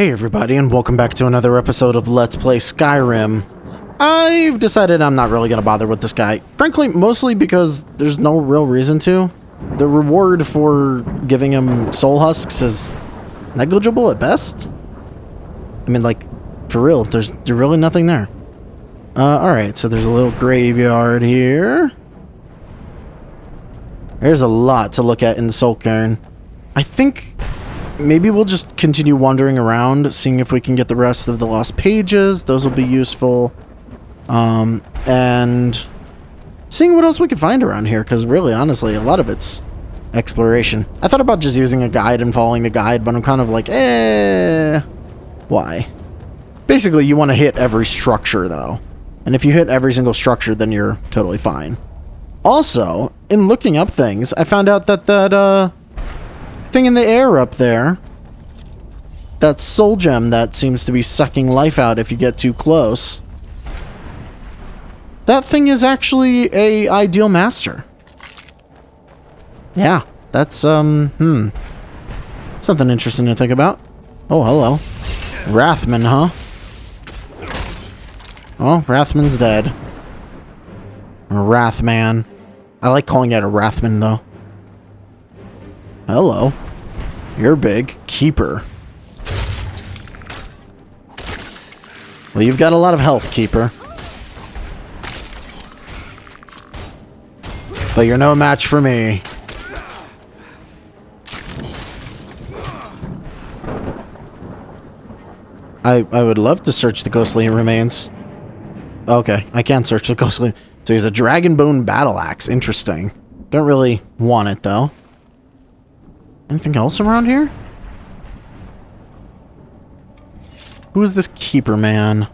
Hey everybody, and welcome back to another episode of Let's Play Skyrim. I've decided I'm not really going to bother with this guy. Frankly, mostly because there's no real reason to. The reward for giving him soul husks is negligible at best. I mean, like, for real, there's really nothing there. Alright, so there's a little graveyard here. There's a lot to look at in the Soul Cairn. I think maybe we'll just continue wandering around, seeing if we can get the rest of the lost pages. Those will be useful. And seeing what else we can find around here, because really, honestly, a lot of it's exploration. I thought about just using a guide and following the guide, but I'm kind of like, why? Basically, you want to hit every structure, though. And if you hit every single structure, then you're totally fine. Also, in looking up things, I found out that that thing in the air up there, that soul gem that seems to be sucking life out if you get too close, that thing is actually a ideal master. Yeah, that's something interesting to think about. Oh, hello. Rathman, huh? Oh, Rathman's dead. Or Rathman. I like calling it a Rathman, though. Hello. You're big. Keeper. Well, you've got a lot of health, Keeper. But you're no match for me. I would love to search the ghostly remains. Okay, I can't search the ghostly. So he's a dragonbone battle axe. Interesting. Don't really want it, though. Anything else around here? Who is this Keeper man?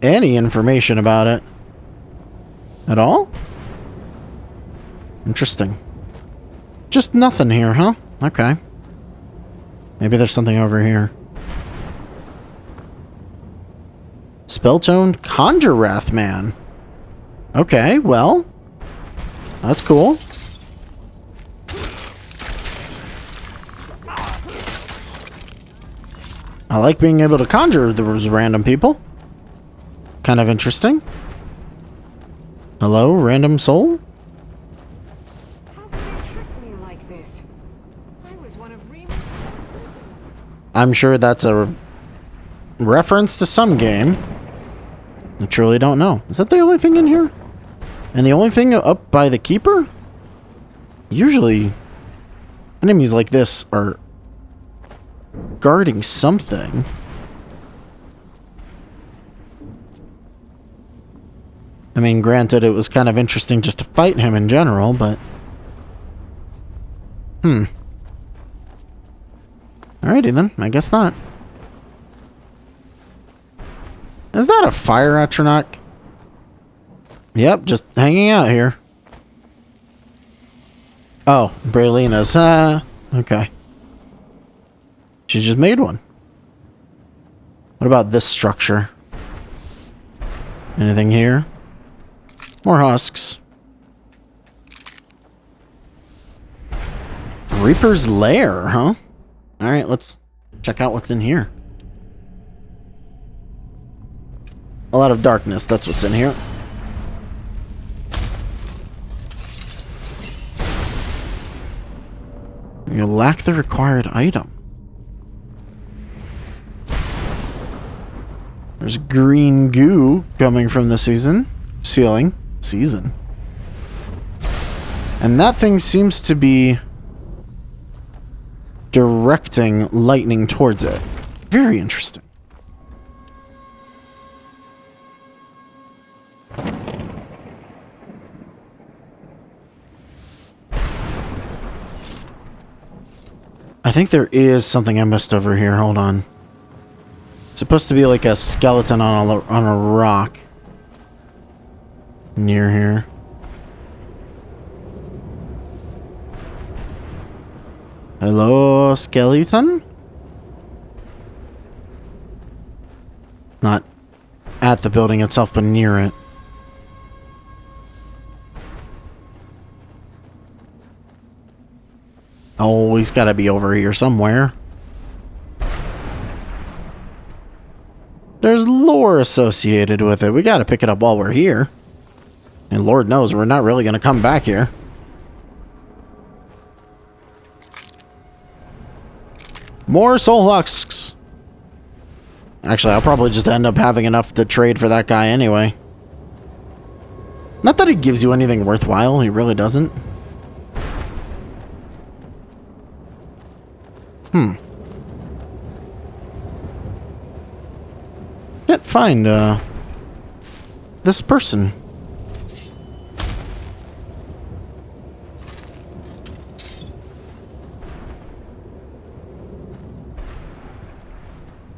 Any information about it? At all? Interesting. Just nothing here, huh? Okay. Maybe there's something over here. Spell-toned Conjure Rathman. Okay, well. That's cool. I like being able to conjure those random people. Kind of interesting. Hello, random soul? How could they trick me like this? I was one of Reman's prisons. I'm sure that's a reference to some game. I truly don't know. Is that the only thing in here? And the only thing up by the Keeper? Usually, enemies like this are guarding something. I mean, granted, it was kind of interesting just to fight him in general, but... Alrighty then, I guess not. Is that a fire atronach? Yep, just hanging out here. Oh, Braylina's. Okay. She just made one. What about this structure? Anything here? More husks. Reaper's Lair, huh? Alright, let's check out what's in here. A lot of darkness, that's what's in here. You lack the required item. There's green goo coming from the ceiling. And that thing seems to be directing lightning towards it. Very interesting. I think there is something I missed over here. Hold on. It's supposed to be like a skeleton on a rock near here. Hello, skeleton? Not at the building itself, but near it. Oh, he's gotta be over here somewhere. There's lore associated with it. We gotta pick it up while we're here. And Lord knows we're not really gonna come back here. More soul husks. Actually, I'll probably just end up having enough to trade for that guy anyway. Not that he gives you anything worthwhile, he really doesn't. Can't find, this person.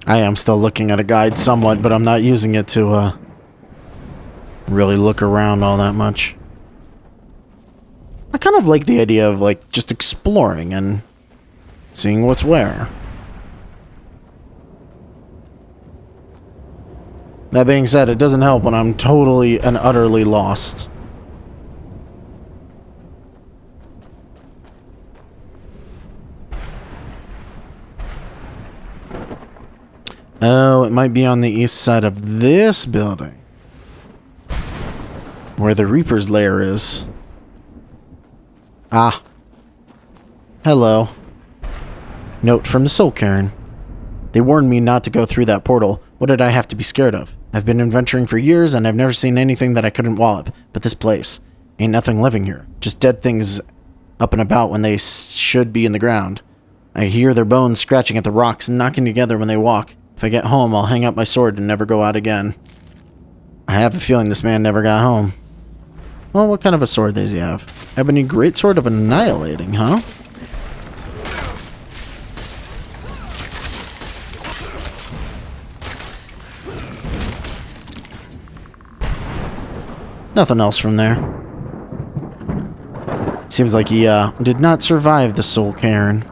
I am still looking at a guide somewhat, but I'm not using it to, really look around all that much. I kind of like the idea of, like, just exploring and seeing what's where. That being said, it doesn't help when I'm totally and utterly lost. Oh, it might be on the east side of this building, where the Reaper's lair is. Ah. Hello. Note from the Soul Cairn. They warned me not to go through that portal. What did I have to be scared of? I've been adventuring for years, and I've never seen anything that I couldn't wallop. But this place, ain't nothing living here. Just dead things up and about when they should be in the ground. I hear their bones scratching at the rocks and knocking together when they walk. If I get home, I'll hang up my sword and never go out again. I have a feeling this man never got home. Well, what kind of a sword does he have? Ebony Greatsword of Annihilating, huh? Nothing else from there. Seems like he, did not survive the Soul Cairn.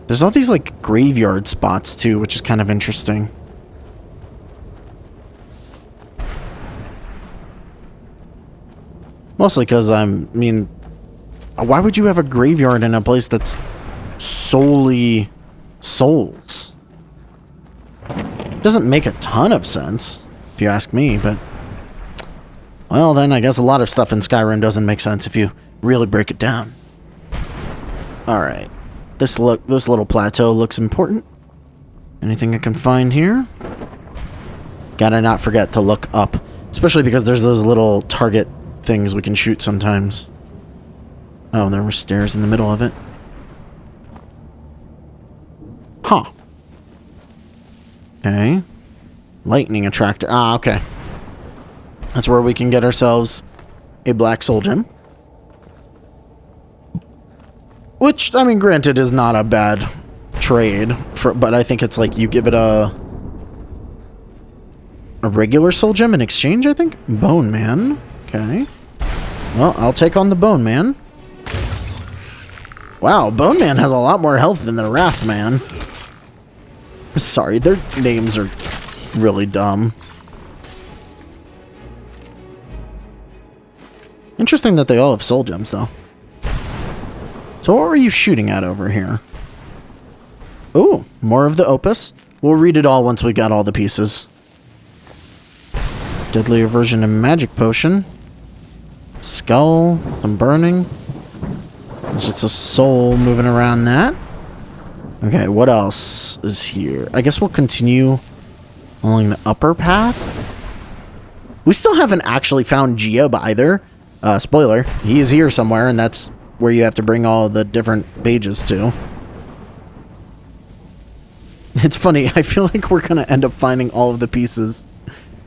There's all these, like, graveyard spots, too, which is kind of interesting. Mostly because I mean, why would you have a graveyard in a place that's solely souls? Doesn't make a ton of sense, if you ask me, but... well, then I guess a lot of stuff in Skyrim doesn't make sense if you really break it down. Alright. This little plateau looks important. Anything I can find here? Gotta not forget to look up. Especially because there's those little target things we can shoot sometimes. Oh, there were stairs in the middle of it. Huh. Okay. Lightning attractor. Ah, okay. That's where we can get ourselves a black soul gem. Which, I mean, granted, is not a bad trade. But I think it's like you give it a regular soul gem in exchange, I think? Bone Man. Okay. Well, I'll take on the Bone Man. Wow, Bone Man has a lot more health than the Wrath Man. Sorry, their names are really dumb. Interesting that they all have soul gems, though. So what were you shooting at over here? Ooh, more of the opus. We'll read it all once we got all the pieces. Deadly aversion and magic potion. Skull, some burning. There's just a soul moving around that. Okay, what else is here? I guess we'll continue along the upper path. We still haven't actually found Geob either. Spoiler, he is here somewhere, and that's where you have to bring all the different pages to. It's funny, I feel like we're gonna end up finding all of the pieces,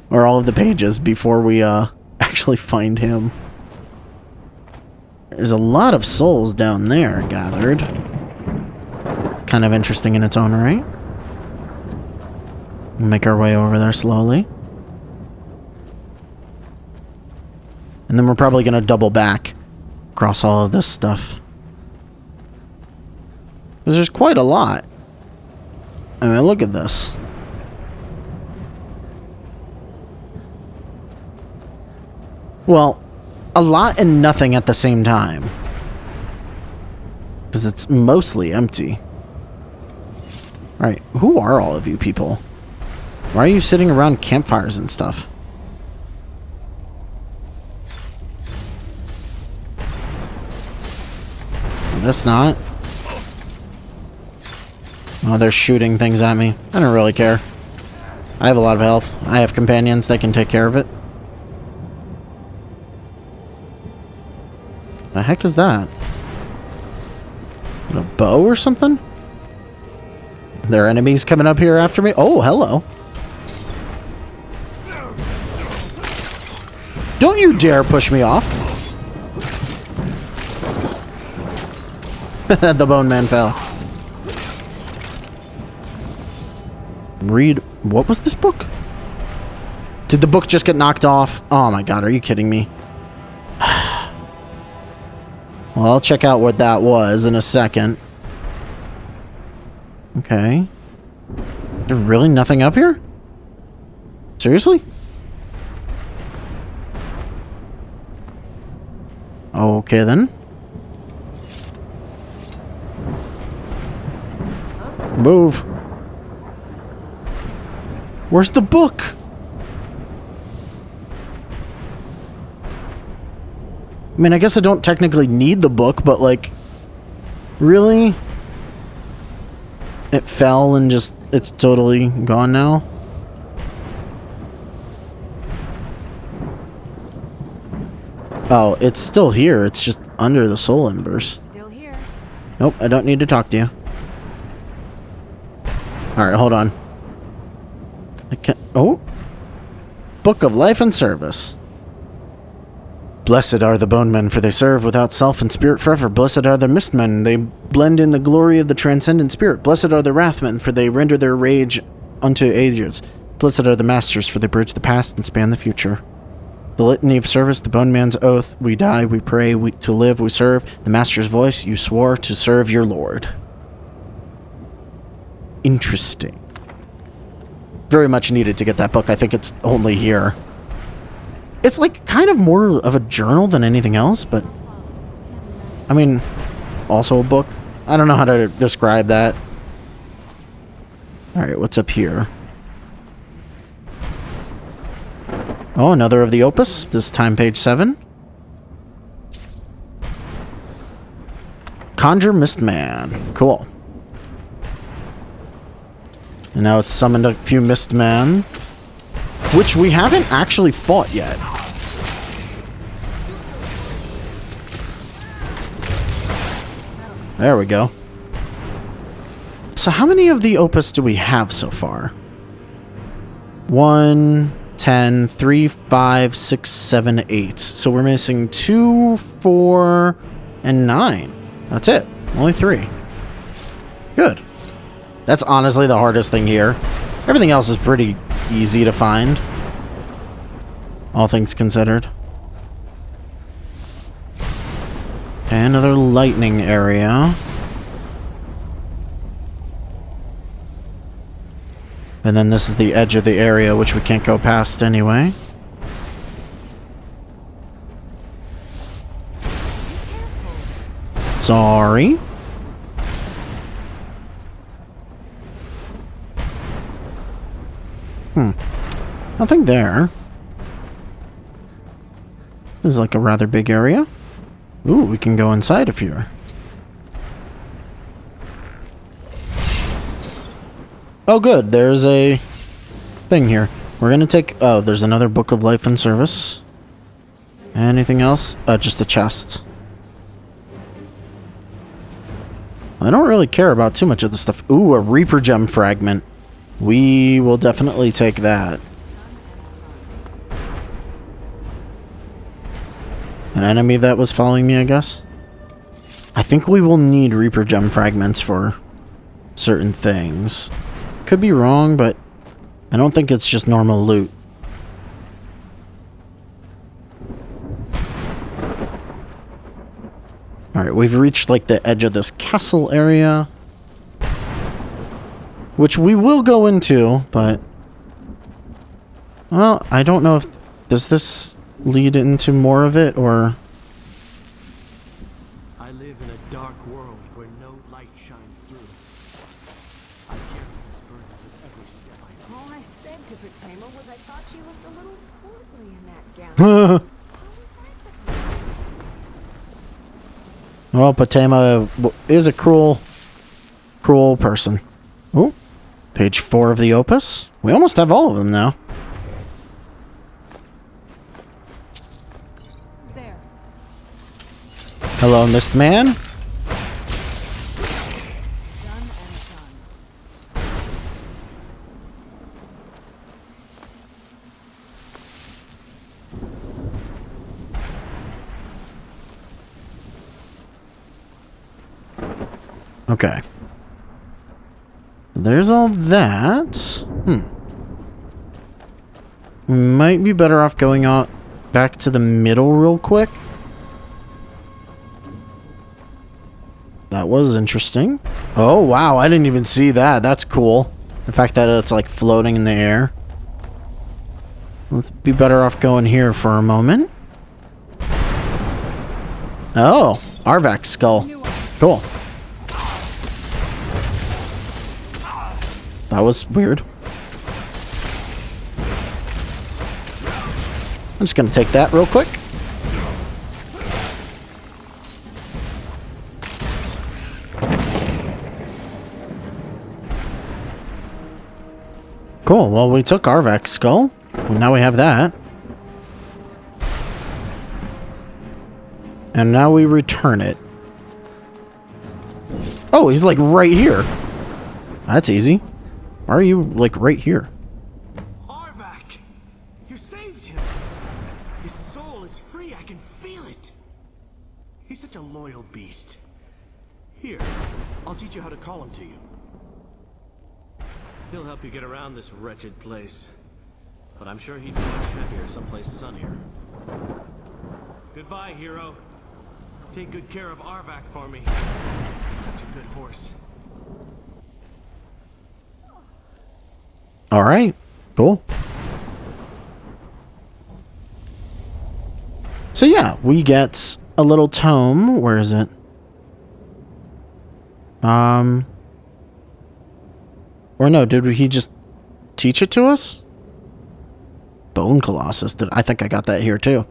or all of the pages, before we actually find him. There's a lot of souls down there gathered. Kind of interesting in its own right. We'll make our way over there slowly. And then we're probably going to double back across all of this stuff. Because there's quite a lot. I mean, look at this. Well, a lot and nothing at the same time. Because it's mostly empty. Alright, who are all of you people? Why are you sitting around campfires and stuff? I guess not. Oh, they're shooting things at me. I don't really care. I have a lot of health. I have companions that can take care of it. The heck is that? A bow or something? There are enemies coming up here after me? Oh, hello. Don't you dare push me off. The bone man fell. Read. What was this book? Did the book just get knocked off? Oh my god, are you kidding me? Well, I'll check out what that was in a second. Okay. There's really nothing up here? Seriously? Okay then. Move. Where's the book? I mean, I guess I don't technically need the book, but like, really? It fell and just, it's totally gone now? Oh, it's still here. It's just under the soul embers. Still here. Nope, I don't need to talk to you. Alright, hold on. I can't... Oh! Book of Life and Service. Blessed are the bone men, for they serve without self and spirit forever. Blessed are the mist men, they blend in the glory of the transcendent spirit. Blessed are the wrath men, for they render their rage unto ages. Blessed are the masters, for they bridge the past and span the future. The litany of service, the bone man's oath. We die, we pray, to live, we serve. The master's voice, you swore to serve your lord. Interesting. Very much needed to get that book. I think it's only here. It's like kind of more of a journal than anything else, but I mean, also a book. I don't know how to describe that. Alright, what's up here? Oh, another of the opus. This time page 7. Conjure Mist Man. Cool. And now it's summoned a few Mist Men, which we haven't actually fought yet. There we go. So how many of the opus do we have so far? 1, 10, 3, 5, 6, 7, 8. So we're missing 2, 4, and 9. That's it. Only 3. Good. That's honestly the hardest thing here. Everything else is pretty easy to find, all things considered. And another lightning area. And then this is the edge of the area, which we can't go past anyway. Sorry. Nothing there. This is like a rather big area. Ooh, we can go inside if you're... Oh, good. There's a thing here. We're gonna take... Oh, there's another Book of Life and Service. Anything else? Just a chest. I don't really care about too much of this stuff. Ooh, a Reaper Gem fragment. We will definitely take that. An enemy that was following me, I guess? I think we will need Reaper Gem fragments for certain things. Could be wrong, but I don't think it's just normal loot. Alright, we've reached like the edge of this castle area, which we will go into, but... Well, I don't know if... Does this lead into more of it, or... I live in a dark world where no light shines through. I carry this burden with every step I take. All I said to Patema was I thought she looked a little portly in that gown. How was I supposed to? Well, Patema is a cruel person. Oh, page 4 of the Opus. We almost have all of them now. Who's there? Hello, Mist Man. Done and done. Okay. There's all that. We might be better off going out back to the middle real quick. That was interesting. Oh, wow. I didn't even see that. That's cool. The fact that it's like floating in the air. Let's be better off going here for a moment. Oh, Arvak's skull. Cool. That was weird. I'm just gonna take that real quick. Cool, well we took Arvak's skull. Well, now we have that. And now we return it. Oh, he's like right here. That's easy. Why are you, like, right here? Arvak! You saved him! His soul is free, I can feel it! He's such a loyal beast. Here, I'll teach you how to call him to you. He'll help you get around this wretched place. But I'm sure he'd be much happier someplace sunnier. Goodbye, hero. Take good care of Arvak for me. He's such a good horse. Alright, cool. So yeah, we get a little tome. Where is it? Or no, did he just teach it to us? Bone Colossus. I think I got that here too.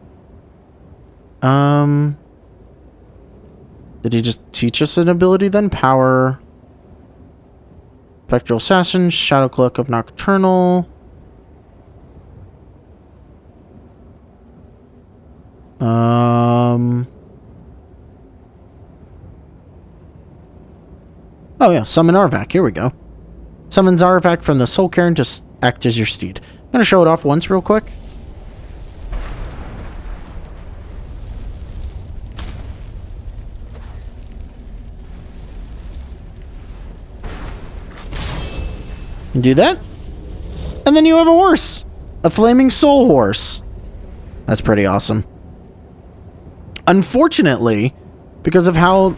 Did he just teach us an ability then? Power... Spectral Assassin, Shadow Cloak of Nocturnal. Oh yeah, Summon Arvak. Here we go. Summons Arvak from the Soul Cairn to act as your steed. I'm gonna show it off once real quick. You do that, and then you have a horse. A flaming soul horse. That's pretty awesome. Unfortunately, because of how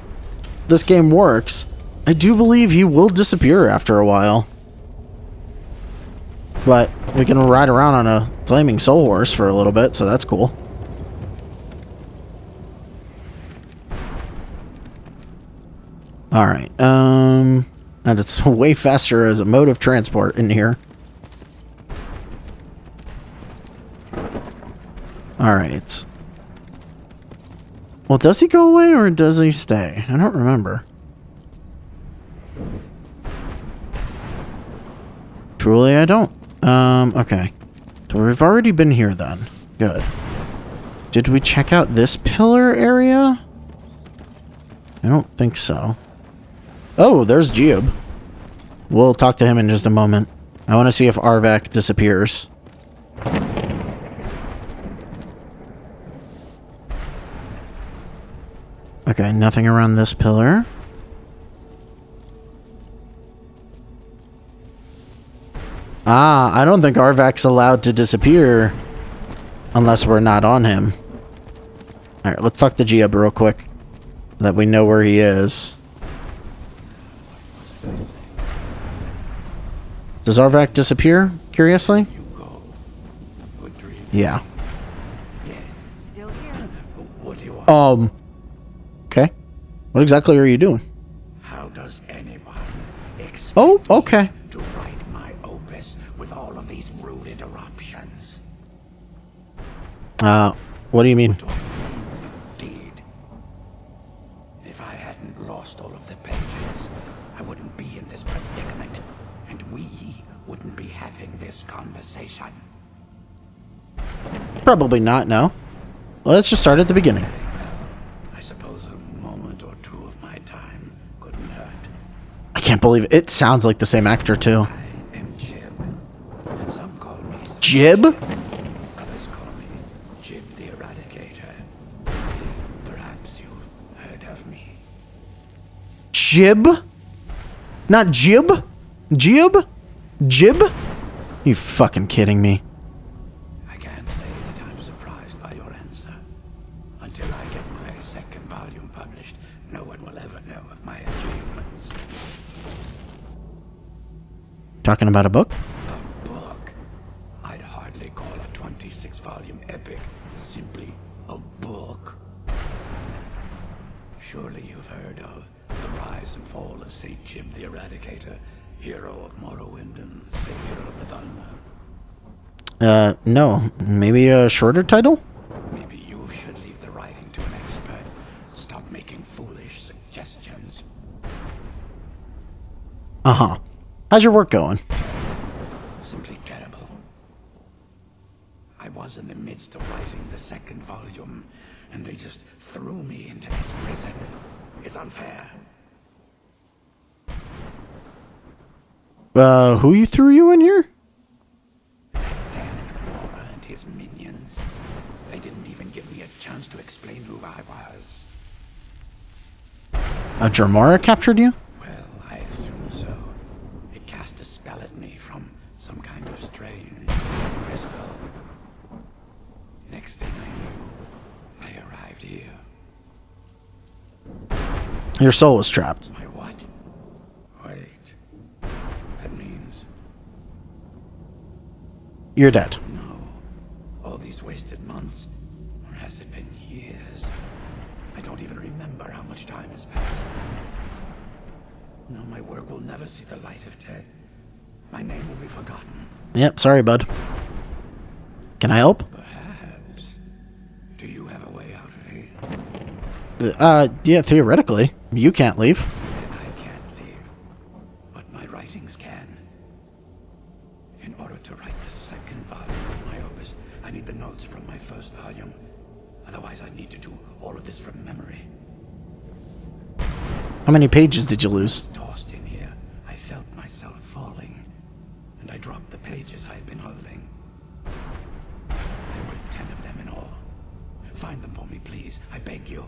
this game works, I do believe he will disappear after a while. But we can ride around on a flaming soul horse for a little bit, so that's cool. Alright, and it's way faster as a mode of transport in here. Alright. Well, does he go away or does he stay? I don't remember. Truly, I don't. Okay. So we've already been here then. Good. Did we check out this pillar area? I don't think so. Oh, there's Geob. We'll talk to him in just a moment. I want to see if Arvak disappears. Okay, nothing around this pillar. Ah, I don't think Arvak's allowed to disappear unless we're not on him. Alright, let's talk to Geob real quick so that we know where he is. Does Arvak disappear, curiously? Yeah. What do you want? Okay. What exactly are you doing? How does anyone expect Oh, okay. me to write my opus with all of these rude interruptions? What do you mean? Do I mean indeed? If I hadn't lost all of the pages, I wouldn't be in this predicament, and we wouldn't be having this conversation. Probably not, no. Let's just start at the beginning. I suppose a moment or two of my time couldn't hurt. I can't believe it. It sounds like the same actor, too. I am Jib. Some call me Jib? Others call me Jib the Eradicator. Perhaps you've heard of me. Jib? Not Jib? Jib? Jib? You fucking kidding me. I can't say that I'm surprised by your answer. Until I get my second volume published, no one will ever know of my achievements. Talking about a book? A book? I'd hardly call a 26-volume epic simply a book. Surely you've heard of the rise and fall of St. Jib the Eradicator, hero of Morrowind and savior of the Thunder. No. Maybe a shorter title? Maybe you should leave the writing to an expert. Stop making foolish suggestions. Uh-huh. How's your work going? Simply terrible. I was in the midst of writing the second volume, and they just threw me into this prison. It's unfair. Who threw you in here? Damn Dremora and his minions. They didn't even give me a chance to explain who I was. Dremora captured you? Well, I assume so. It cast a spell at me from some kind of strange crystal. Next thing I knew, I arrived here. Your soul was trapped. My what? Wait. That means You're dead. no. All these wasted months, or has it been years? I don't even remember how much time has passed. No, my work will never see the light of day. My name will be forgotten. Yep, sorry, bud. Can I help? Perhaps. Do you have a way out of here? Yeah, theoretically. You can't leave. I can't leave, but my writings can. In order to write the second volume of my opus, I need the notes from my first volume. Otherwise, I need to do all of this from memory. How many pages did you lose? Tossed in here, I felt myself falling, and I dropped the pages I had been holding. There were 10 of them in all. Find them for me, please. I beg you.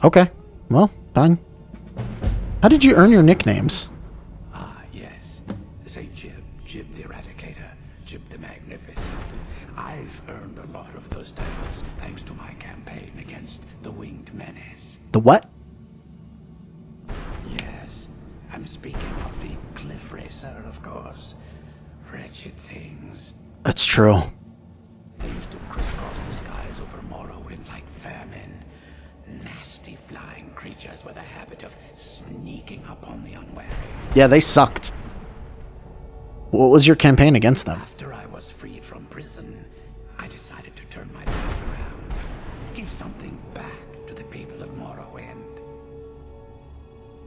Okay. Well, fine. How did you earn your nicknames? Ah, yes. Say Jib, Jib the Eradicator, Jib the Magnificent. I've earned a lot of those titles thanks to my campaign against the Winged Menace. The what? Yes, I'm speaking of the Cliff Racer, of course. Wretched things. That's true. They used to crisscross the skies over Morrowind like vermin. Nasty flying creatures with a habit of sneaking up on the unwary. Yeah, they sucked. What was your campaign against them? After I was freed from prison, I decided to turn my life around. Give something back to the people of Morrowind.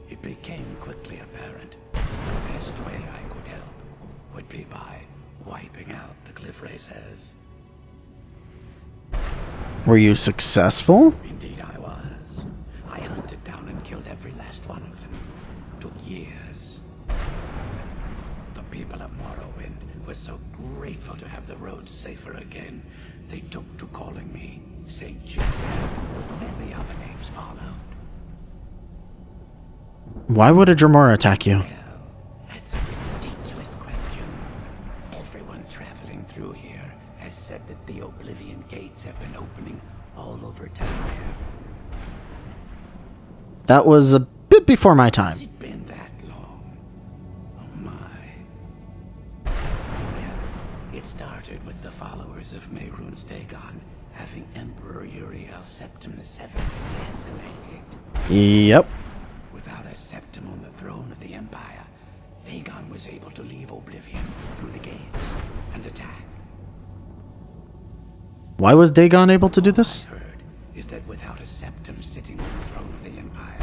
It became quickly apparent that the best way I could help would be by wiping out the Cliff Racers. Were you successful? Indeed I was. I hunted down and killed every last one of them. Took years. The people of Morrowind were so grateful to have the roads safer again, they took to calling me St. Jib. Then the other names followed. Why would a Dremora attack you? Well, that's a ridiculous question. Everyone traveling through here has said that the Oblivion Gates have been opening all over town here. That was a bit before my time. Has it been that long? Oh my. Well, it started with the followers of Mehrunes Dagon having Emperor Uriel Septim VII assassinated. Yep. Without a septum on the throne of the Empire, Dagon was able to leave Oblivion through the gates and attack. Why was Dagon able to do this? Heard is that without a septum sitting on the throne of the Empire,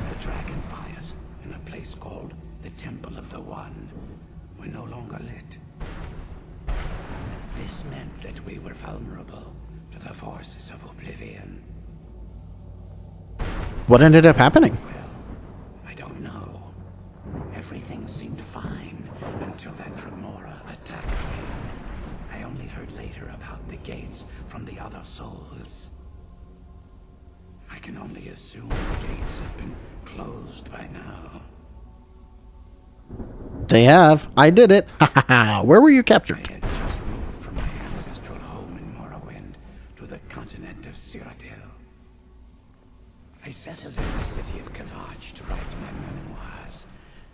the dragon fires in a place called the Temple of the One were no longer lit. This meant that we were vulnerable to the forces of Oblivion. What ended up happening? Well, I don't know. Everything seemed fine until that Remora attacked me. I only heard later about the gates from the other souls. I can only assume the gates have been closed by now. They have. I did it. Ha ha ha. Where were you captured? I had just moved from my ancestral home in Morrowind to the continent of Cyrodiil. I settled in the city of Kavach to write my memoirs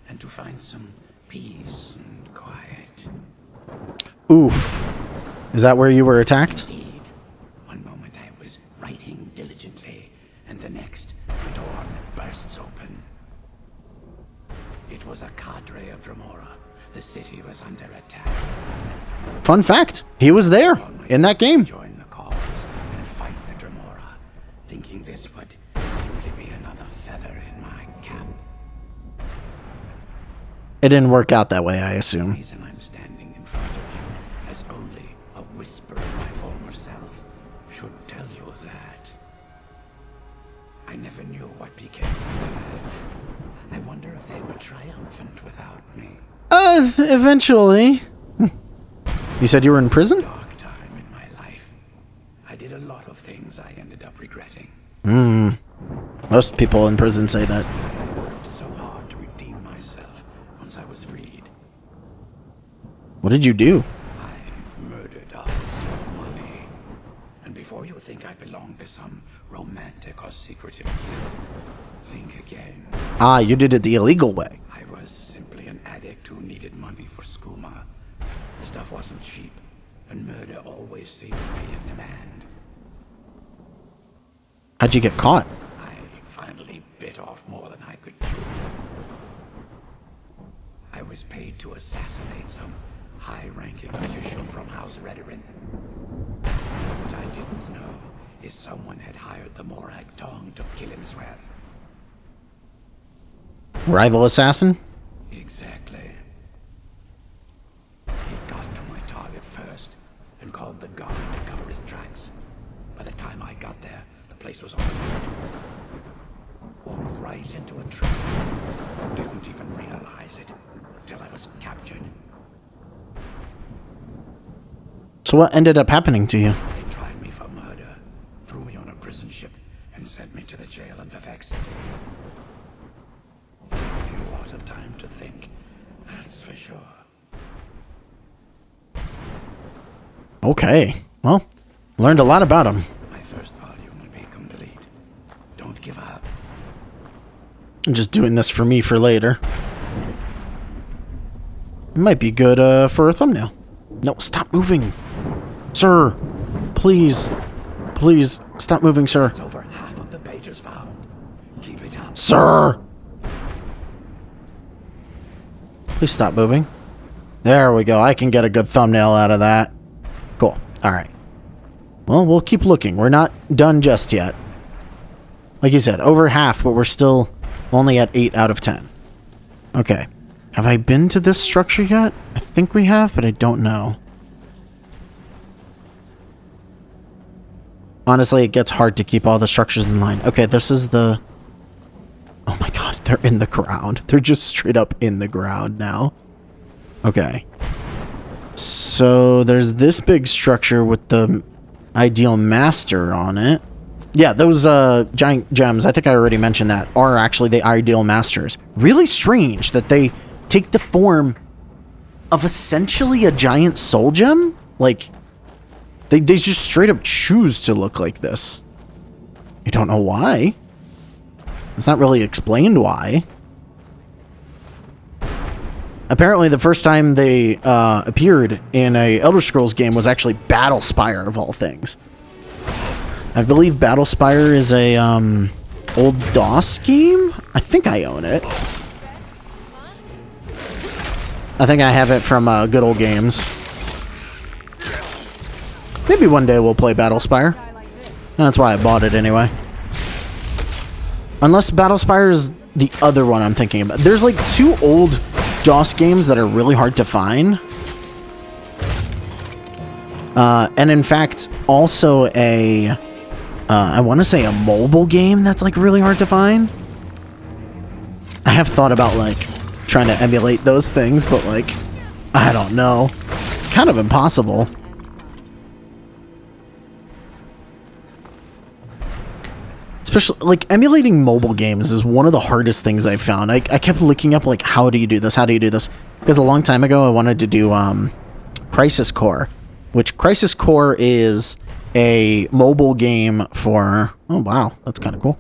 and to find some peace and quiet. Oof. Is that where you were attacked? Indeed. One moment I was writing diligently, and the next, the door bursts open. It was a cadre of Remora. The city was under attack. Fun fact. He was there in that game. Join the cause and fight the Dremora, thinking this would simply be another feather in my cap. It didn't work out that way, I The assume. reason I'm standing in front of you as only a whisper of my former self should tell you that. I never knew what became of the Ledge. I wonder if they were triumphant without me. Eventually. You said you were in prison? Dark time in my life. I did a lot of things I ended up regretting. Most people in prison say that. I worked so hard to redeem myself once I was freed. What did you do? I murdered others for money. And before you think I belong to some romantic or secretive guild, think again. Ah, you did it the illegal way. I was simply an addict who needed money for skooma. The stuff wasn't cheap, and murder always seemed to be in demand. How'd you get caught? I finally bit off more than I could chew. I was paid to assassinate some high-ranking official from House Redorin. What I didn't know is someone had hired the Morag Tong to kill him as well. Rival assassin? Exactly. He got to my target first and called the guard to cover his tracks. By the time I got there, the place was on alert. Walked right into a trap. Didn't even realize it until I was captured. So what ended up happening to you? They tried me for murder, threw me on a prison ship, and sent me to the jail in Vivek City. Gave me a lot of time to think, that's for sure. Okay. Well, learned a lot about him. My first volume will be complete. Don't give up. I'm just doing this for me for later. It might be good for a thumbnail. No, stop moving. Sir, please. Please, stop moving, sir. It's over half of the pages found. Keep it up. Sir! Please stop moving. There we go. I can get a good thumbnail out of that. Cool. Alright. Well, we'll keep looking. We're not done just yet. Like you said, over half, but we're still only at 8 out of 10. Okay. Have I been to this structure yet? I think we have, but I don't know. Honestly, it gets hard to keep all the structures in line. Okay, this is the... Oh my god, they're in the ground. They're just straight up in the ground now. Okay. So there's this big structure with the ideal master on it. Yeah, those giant gems, I think I already mentioned that, are actually the ideal masters. Really strange that they take the form of essentially a giant soul gem. Like, they just straight up choose to look like this. I don't know why. It's not really explained why. Apparently, the first time they appeared in a Elder Scrolls game was actually Battle Spire, of all things. I believe Battlespire is a old DOS game. I think I own it. I think I have it from Good Old Games. Maybe one day we'll play Battlespire. That's why I bought it anyway. Unless Battlespire is the other one I'm thinking about. There's like 2 old DOS games that are really hard to find. And in fact, also a, I want to say a mobile game that's like really hard to find. I have thought about like trying to emulate those things, but like, I don't know. Kind of impossible. Especially, like, emulating mobile games is one of the hardest things I've found. I kept looking up, like, how do you do this? How do you do this? Because a long time ago, I wanted to do Crisis Core, which Crisis Core is a mobile game for... Oh, wow. That's kind of cool.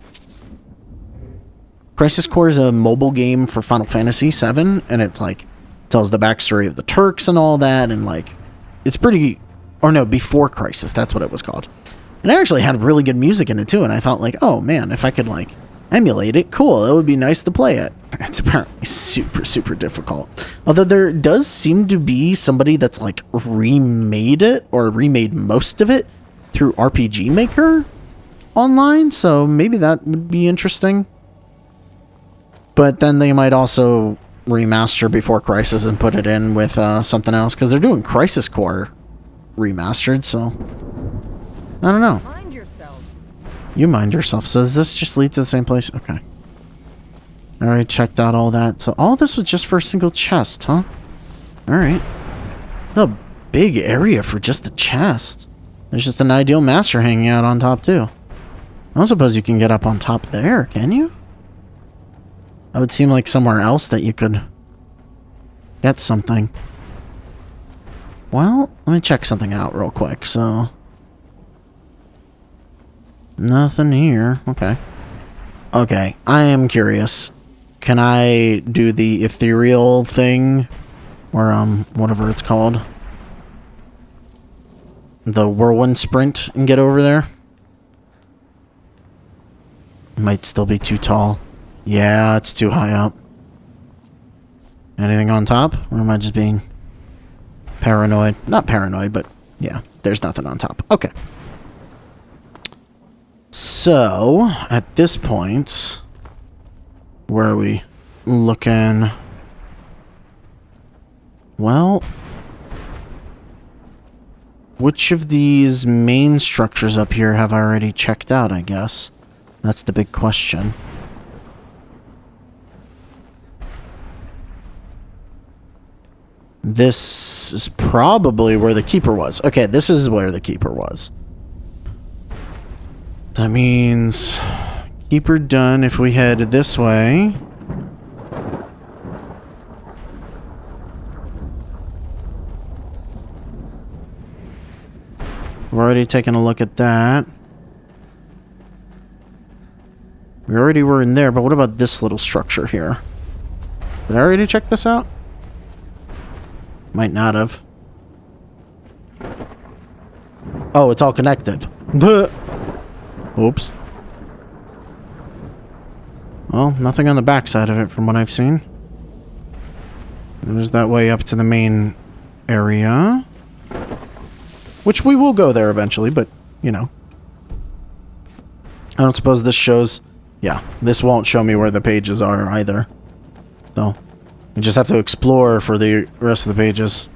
Crisis Core is a mobile game for Final Fantasy VII, and it's, like, tells the backstory of the Turks and all that, and, like, it's pretty... Or no, Before Crisis. That's what it was called. And it actually had really good music in it, too, and I thought, like, oh, man, if I could, like, emulate it, cool, it would be nice to play it. It's apparently super, super difficult. Although there does seem to be somebody that's, like, remade it, or remade most of it, through RPG Maker online, so maybe that would be interesting. But then they might also remaster Before Crisis and put it in with something else, because they're doing Crisis Core remastered, so... I don't know. Mind yourself. You mind yourself. So does this just lead to the same place? Okay. Alright, checked out all that. So all this was just for a single chest, huh? Alright. A big area for just the chest. There's just an ideal master hanging out on top, too. I don't suppose you can get up on top there, can you? That would seem like somewhere else that you could get something. Well, let me check something out real quick, so... Nothing here. Okay. Okay, I am curious. Can I do the ethereal thing? Or, whatever it's called. The whirlwind sprint and get over there? Might still be too tall. Yeah, it's too high up. Anything on top? Or am I just being paranoid? Not paranoid, but yeah, there's nothing on top. Okay. So, at this point, where are we looking? Well, which of these main structures up here have I already checked out, I guess? That's the big question. This is probably where the keeper was. Okay, this is where the keeper was. That means keeper done if we head this way. We're already taking a look at that. We already were in there, but what about this little structure here? Did I already check this out? Might not have. Oh, it's all connected. Oops. Well, nothing on the back side of it from what I've seen. There's that way up to the main area. Which we will go there eventually, but, you know. I don't suppose this shows... Yeah, this won't show me where the pages are either. So, we just have to explore for the rest of the pages.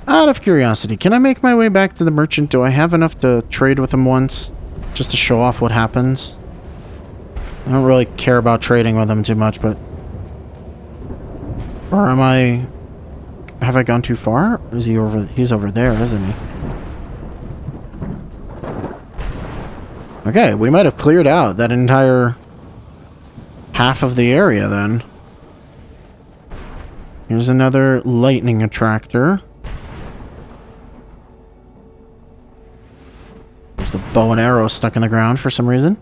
Out of curiosity, can I make my way back to the merchant? Do I have enough to trade with him once? Just to show off what happens? I don't really care about trading with him too much, but... Or am I... Have I gone too far? Or is he over... He's over there, isn't he? Okay, we might have cleared out that entire... half of the area, then. Here's another lightning attractor. There's the bow and arrow stuck in the ground for some reason.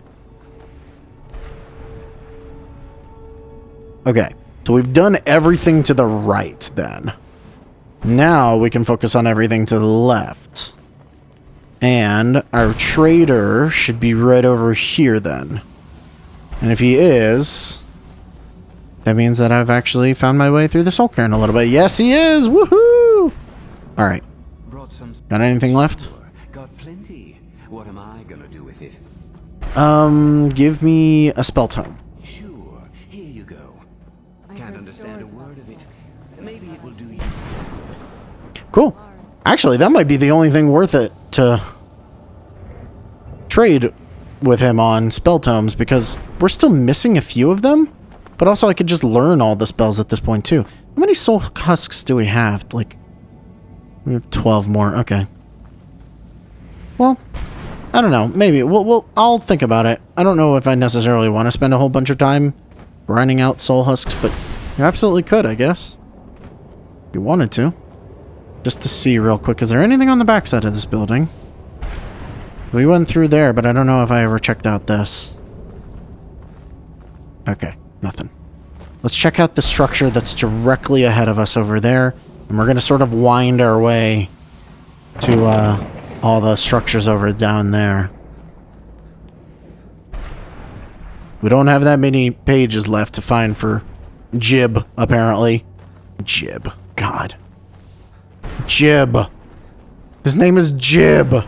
Okay, so we've done everything to the right, then. Now we can focus on everything to the left. And our trader should be right over here then. And if he is, that means that I've actually found my way through the soul cairn a little bit. Yes, he is! Woohoo! Alright. Got anything left? Got plenty. What am I gonna do with it? Give me a spell tome. Sure. Here you go. I Can't heard understand a stories word about of it. soul. Maybe it will do you. Cool. Actually, that might be the only thing worth it to trade with him on spell tomes, because we're still missing a few of them. But also, I could just learn all the spells at this point, too. How many soul husks do we have? Like, we have 12 more. Okay. Well, I don't know. Maybe. I'll think about it. I don't know if I necessarily want to spend a whole bunch of time grinding out soul husks, but you absolutely could, I guess. If you wanted to. Just to see real quick. Is there anything on the backside of this building? We went through there, but I don't know if I ever checked out this. Okay. Nothing. Let's check out the structure that's directly ahead of us over there. And we're going to sort of wind our way to all the structures over down there. We don't have that many pages left to find for Jib, apparently. Jib. God. Jib. His name is Jib.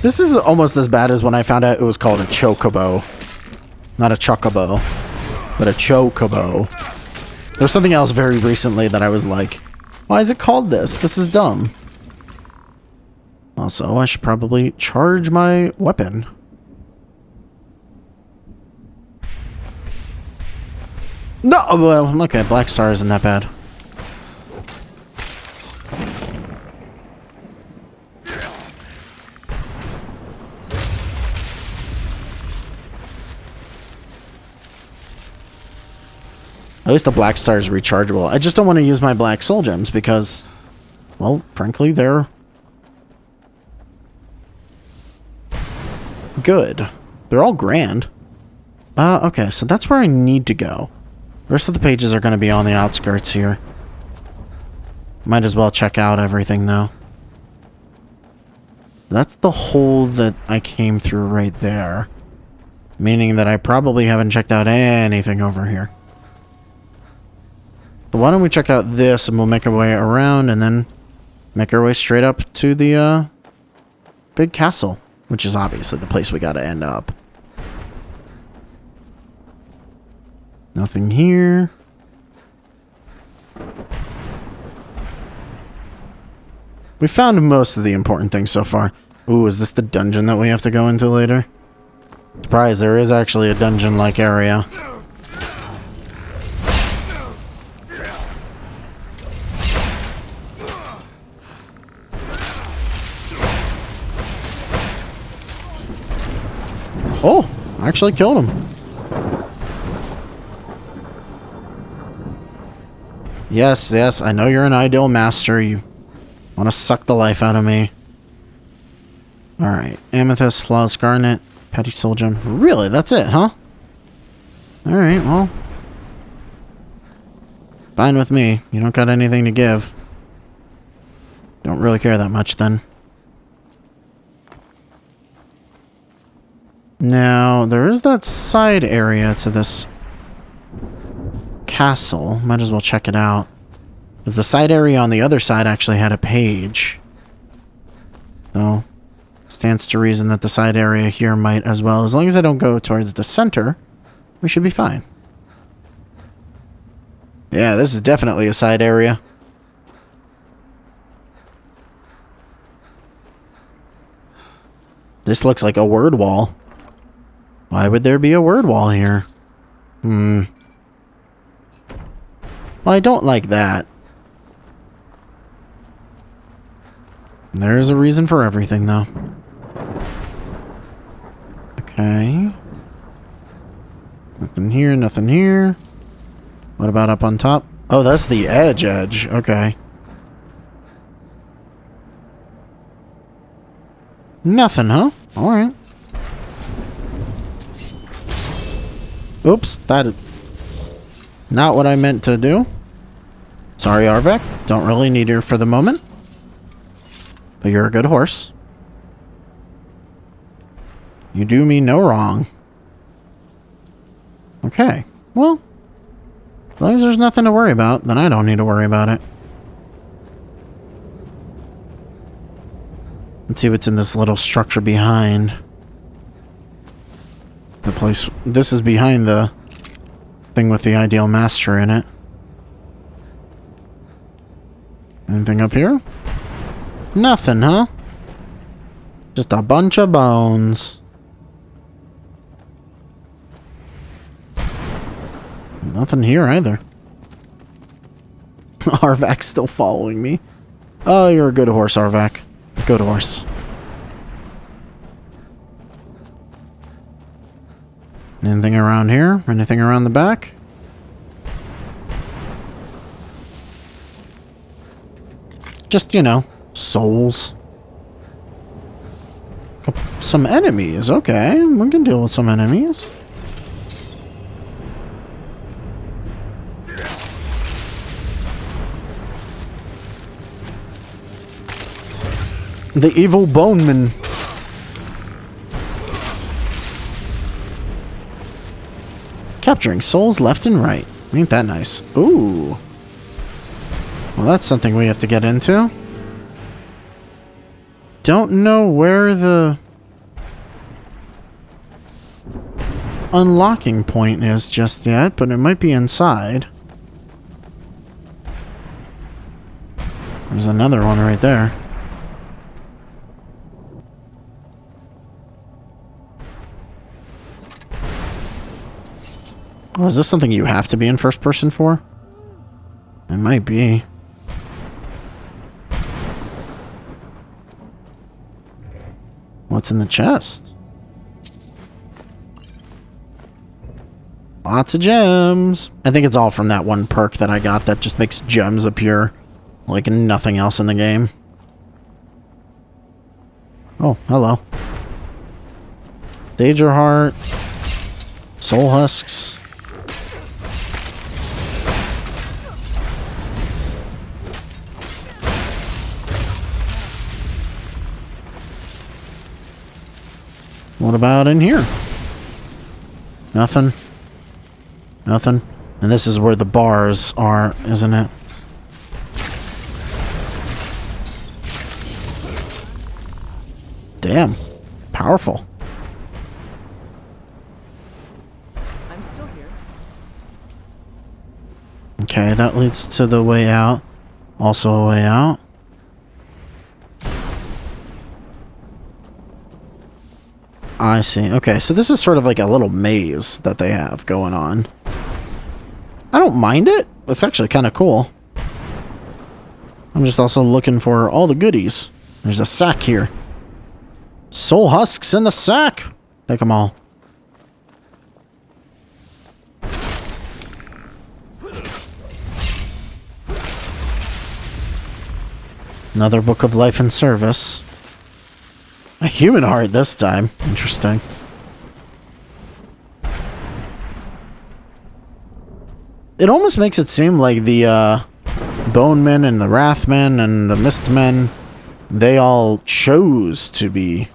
This is almost as bad as when I found out it was called a chocobo. Not a chocobo, but a chocobo. There's something else very recently that I was like, why is it called this? This is dumb. Also, I should probably charge my weapon. No! Well, okay, Black Star isn't that bad. At least the Black Star is rechargeable. I just don't want to use my Black Soul Gems because, well, frankly, they're good. They're all grand. Okay, so that's where I need to go. The rest of the pages are going to be on the outskirts here. Might as well check out everything, though. That's the hole that I came through right there. Meaning that I probably haven't checked out anything over here. So why don't we check out this and we'll make our way around and then make our way straight up to the big castle, which is obviously the place we gotta end up. Nothing here. We found most of the important things so far. Ooh, is this the dungeon that we have to go into later? Surprise, there is actually a dungeon-like area. Oh, I actually killed him. Yes, yes, I know you're an ideal master. You want to suck the life out of me. Alright, Amethyst, Flawless Garnet, Petty Soul Gem. Really? That's it, huh? Alright, well. Fine with me. You don't got anything to give. Don't really care that much, then. Now, there is that side area to this castle. Might as well check it out. Because the side area on the other side actually had a page. So, stands to reason that the side area here might as well. As long as I don't go towards the center, we should be fine. Yeah, this is definitely a side area. This looks like a word wall. Why would there be a word wall here? Well, I don't like that. There's a reason for everything, though. Okay. Nothing here, nothing here. What about up on top? Oh, that's the edge. Okay. Nothing, huh? Alright. Oops, that Not what I meant to do. Sorry, Arvek. Don't really need her for the moment. But you're a good horse. You do me no wrong. Okay. Well, as long as there's nothing to worry about, then I don't need to worry about it. Let's see what's in this little structure behind the place. This is behind the thing with the ideal master in it. Anything up here? Nothing, huh? Just a bunch of bones. Nothing here either. Arvak's still following me. Oh, you're a good horse, Arvak. Good horse. Anything around here? Anything around the back? Just, you know, souls. Some enemies. Okay, we can deal with some enemies. The evil boneman. Capturing souls left and right. Ain't that nice? Ooh. Well, that's something we have to get into. Don't know where the unlocking point is just yet, but it might be inside. There's another one right there. Oh, is this something you have to be in first person for? It might be. What's in the chest? Lots of gems. I think it's all from that one perk that I got that just makes gems appear like nothing else in the game. Oh, hello. Danger Heart. Soul Husks. What about in here? Nothing. Nothing. And this is where the bars are, isn't it? Damn. Powerful. I'm still here. Okay, that leads to the way out. Also a way out. I see. Okay, so this is sort of like a little maze that they have going on. I don't mind it. It's actually kind of cool. I'm just also looking for all the goodies. There's a sack here. Soul husks in the sack. Take them all. Another book of life and service. A human heart this time. Interesting. It almost makes it seem like the Bone Men and the Wrathmen and the Mist Men, they all chose to be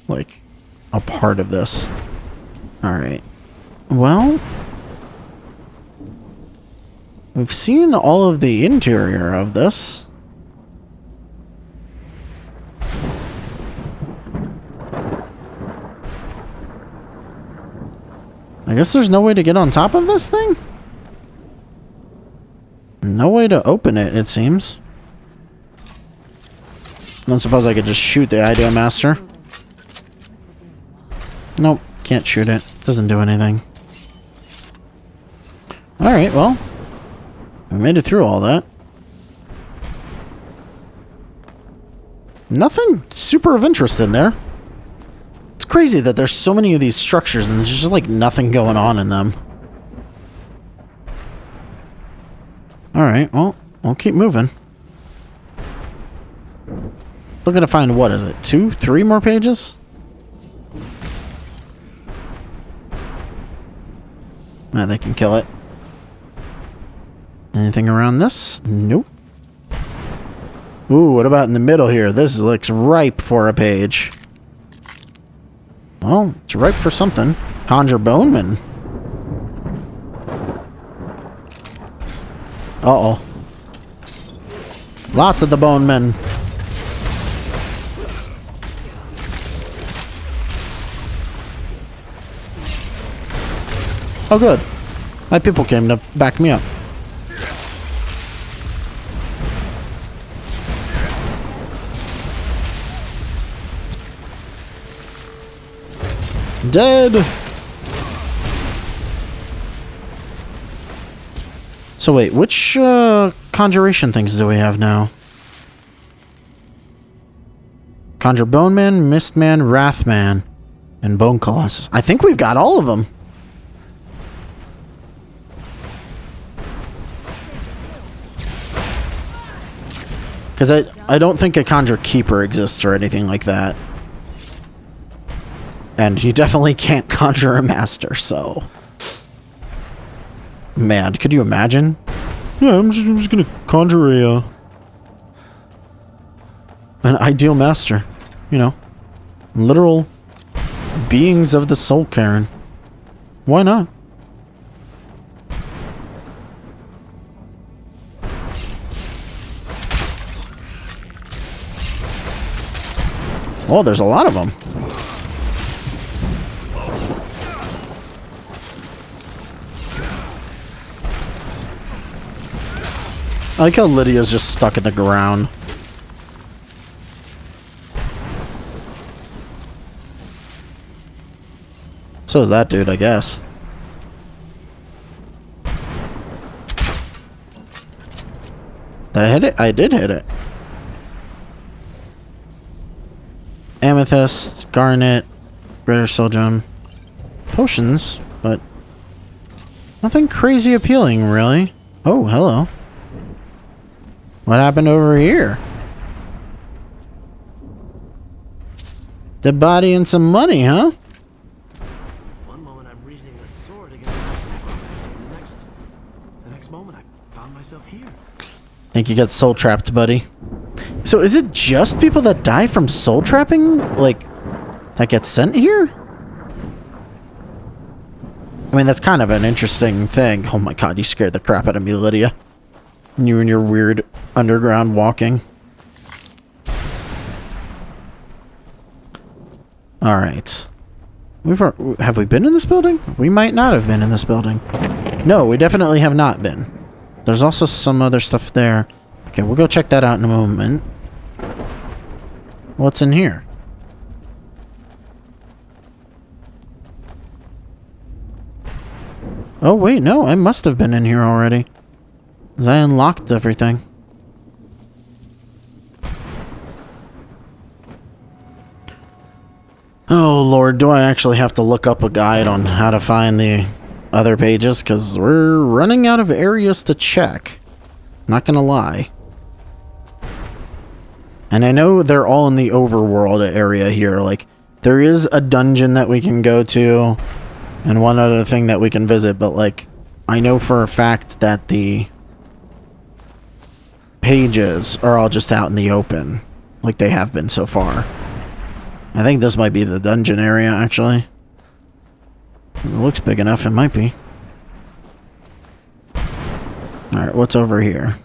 like a part of this. Alright. Well, we've seen all of the interior of this. I guess there's no way to get on top of this thing? No way to open it, it seems. I don't suppose I could just shoot the Idea Master. Nope, can't shoot it. Doesn't do anything. Alright, well. We made it through all that. Nothing super of interest in there. It's crazy that there's so many of these structures and there's just like nothing going on in them. Alright, well, we'll keep moving. Looking to find, what is it, 2, 3 more pages? Nah, they can kill it. Anything around this? Nope. Ooh, what about in the middle here? This looks ripe for a page. Well, it's ripe for something. Conjure Boneman. Uh-oh. Lots of the Bonemen. Oh, good. My people came to back me up. Dead. So wait, which conjuration things do we have now? Conjure Boneman, Mistman, Wrathman, and Bone Colossus. I think we've got all of them. Because I don't think a Conjure Keeper exists or anything like that. And you definitely can't conjure a master, so... Man, could you imagine? Yeah, I'm just gonna conjure an ideal master. You know. Literal beings of the soul, Karen. Why not? Oh, there's a lot of them. I like how Lydia's just stuck in the ground. So is that dude, I guess. Did I hit it? I did hit it. Amethyst, garnet, redshojin, potions, but nothing crazy appealing, really. Oh, hello. What happened over here? Dead body and some money, huh? One moment I'm raising a sword against the next moment I found myself here. Think you got soul trapped, buddy. So is it just people that die from soul trapping, like, that get sent here? I mean, that's kind of an interesting thing. Oh my god, you scared the crap out of me, Lydia. You and your weird underground walking. Alright. Have we been in this building? We might not have been in this building. No, we definitely have not been. There's also some other stuff there. Okay, we'll go check that out in a moment. What's in here? Oh, wait, no, I must have been in here already. Because I unlocked everything. Oh, Lord, do I actually have to look up a guide on how to find the other pages? Because we're running out of areas to check. Not gonna lie. And I know they're all in the overworld area here. Like, there is a dungeon that we can go to, and one other thing that we can visit, but, like, I know for a fact that the pages are all just out in the open, like they have been so far. I think this might be the dungeon area, actually. It looks big enough, it might be. Alright, what's over here?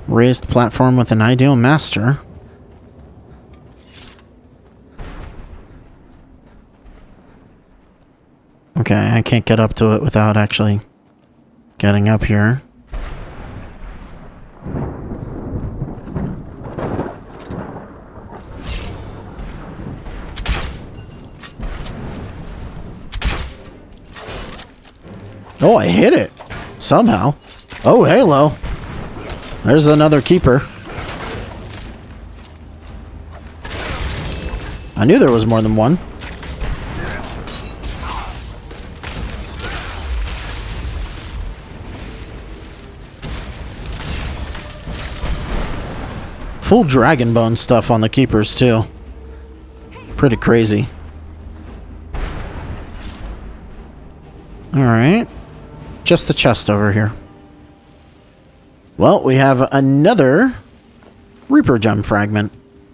Raised platform with an ideal master. Okay, I can't get up to it without actually getting up here. Oh, I hit it. Somehow. Oh, halo. There's another keeper. I knew there was more than one. Full dragon bone stuff on the keepers, too. Pretty crazy. Alright. Just the chest over here. Well, we have another Reaper Gem fragment.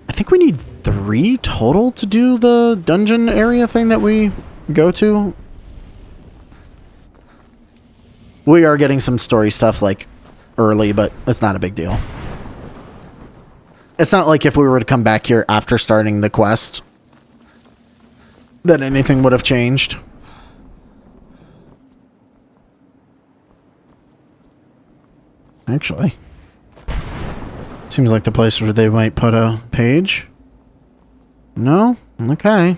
I think we need 3 total to do the dungeon area thing that we go to. We are getting some story stuff, like, early, but it's not a big deal. It's not like if we were to come back here after starting the quest that anything would have changed. Actually, seems like the place where they might put a page. No? Okay.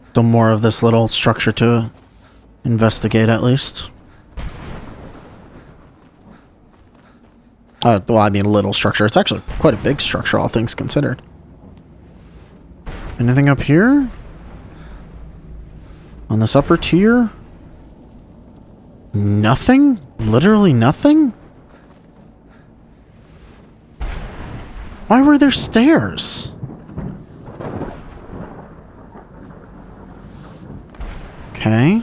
Still more of this little structure to investigate, at least. Well, I mean, a little structure. It's actually quite a big structure, all things considered. Anything up here? On this upper tier? Nothing? Literally nothing? Why were there stairs? Okay.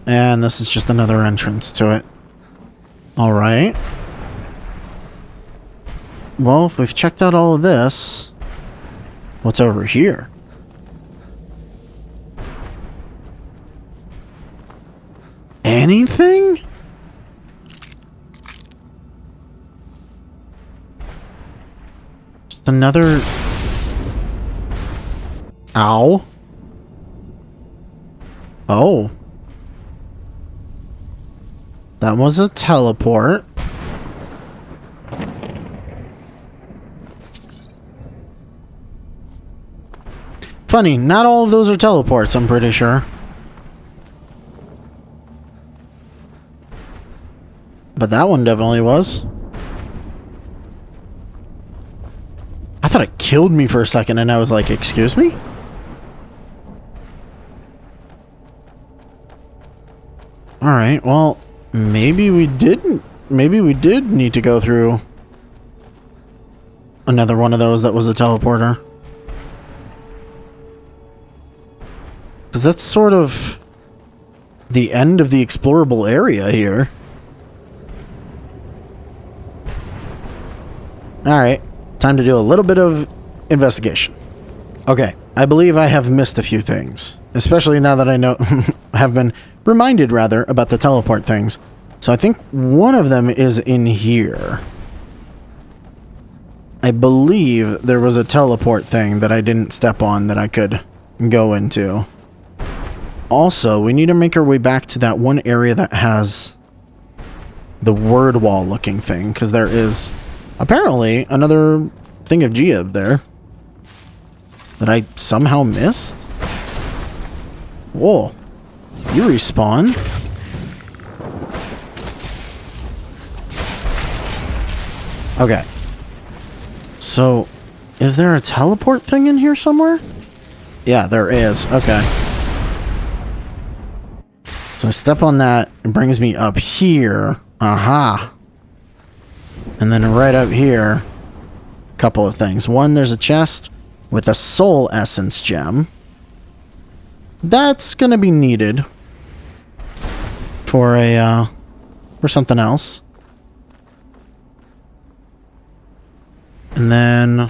And this is just another entrance to it. Alright. Well, if we've checked out all of this, what's over here? Anything? Just another... Ow. Oh. That was a teleport. Funny, not all of those are teleports, I'm pretty sure. But that one definitely was. I thought it killed me for a second and I was like, excuse me? Alright, well, maybe we didn't. Maybe we did need to go through another one of those that was a teleporter. Because that's sort of the end of the explorable area here. Alright, time to do a little bit of investigation. Okay, I believe I have missed a few things. Especially now that I know, have been reminded rather, about the teleport things. So I think one of them is in here. I believe there was a teleport thing that I didn't step on that I could go into. Also, we need to make our way back to that one area that has the word wall looking thing, because there is apparently another thing of Geode there that I somehow missed. Whoa. You respawn. Okay. So, is there a teleport thing in here somewhere? Yeah, there is. Okay. So I step on that, it brings me up here. Aha. And then right up here, a couple of things. One, there's a chest with a soul essence gem. That's gonna be needed for a, for something else. And then...